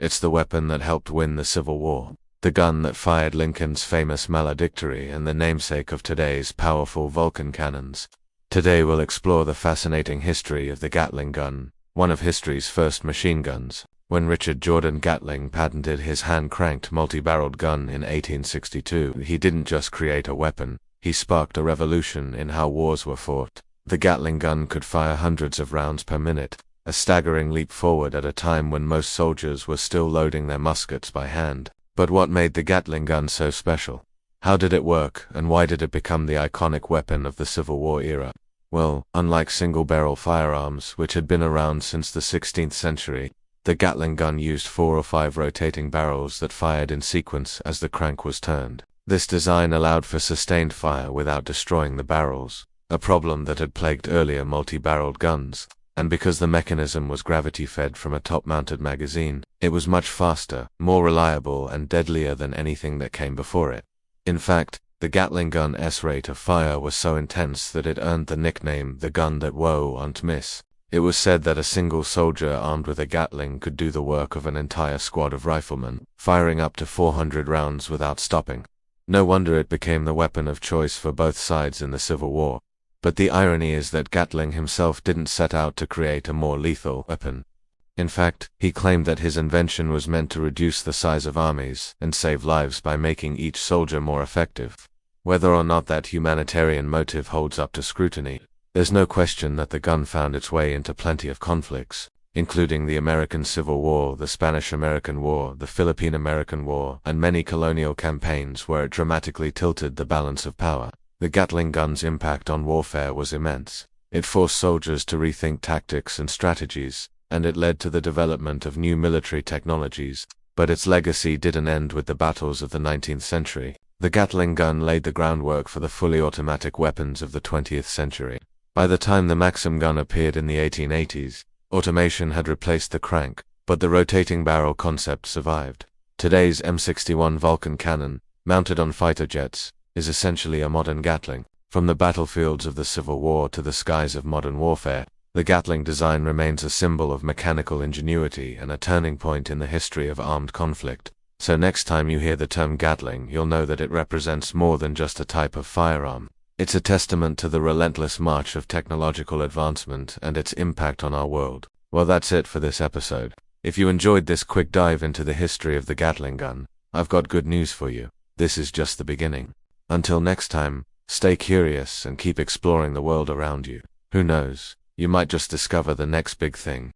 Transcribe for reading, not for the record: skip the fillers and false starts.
It's the weapon that helped win the Civil War, the gun that fired Lincoln's famous valedictory and the namesake of today's powerful Vulcan cannons. Today we'll explore the fascinating history of the Gatling gun, one of history's first machine guns. When Richard Jordan Gatling patented his hand-cranked multi-barreled gun in 1862, he didn't just create a weapon, he sparked a revolution in how wars were fought. The Gatling gun could fire hundreds of rounds per minute, a staggering leap forward at a time when most soldiers were still loading their muskets by hand. But what made the Gatling gun so special? How did it work, and why did it become the iconic weapon of the Civil War era? Well, unlike single-barrel firearms, which had been around since the 16th century, the Gatling gun used 4 or 5 rotating barrels that fired in sequence as the crank was turned. This design allowed for sustained fire without destroying the barrels, a problem that had plagued earlier multi-barreled guns. And because the mechanism was gravity-fed from a top-mounted magazine, it was much faster, more reliable, and deadlier than anything that came before it. In fact, the Gatling gun's rate of fire was so intense that it earned the nickname the gun that won't miss. It was said that a single soldier armed with a Gatling could do the work of an entire squad of riflemen, firing up to 400 rounds without stopping. No wonder it became the weapon of choice for both sides in the Civil War. But the irony is that Gatling himself didn't set out to create a more lethal weapon. In fact, he claimed that his invention was meant to reduce the size of armies and save lives by making each soldier more effective. Whether or not that humanitarian motive holds up to scrutiny, there's no question that the gun found its way into plenty of conflicts, including the American Civil War, the Spanish-American War, the Philippine-American War, and many colonial campaigns where it dramatically tilted the balance of power. The Gatling gun's impact on warfare was immense. It forced soldiers to rethink tactics and strategies, and it led to the development of new military technologies. But its legacy didn't end with the battles of the 19th century. The Gatling gun laid the groundwork for the fully automatic weapons of the 20th century. By the time the Maxim gun appeared in the 1880s, automation had replaced the crank, but the rotating barrel concept survived. Today's M61 Vulcan cannon, mounted on fighter jets, is essentially a modern Gatling. From the battlefields of the Civil War to the skies of modern warfare, the Gatling design remains a symbol of mechanical ingenuity and a turning point in the history of armed conflict. So next time you hear the term Gatling, you'll know that it represents more than just a type of firearm. It's a testament to the relentless march of technological advancement and its impact on our world. Well, that's it for this episode. If you enjoyed this quick dive into the history of the Gatling gun, I've got good news for you. This is just the beginning. Until next time, stay curious and keep exploring the world around you. Who knows, you might just discover the next big thing.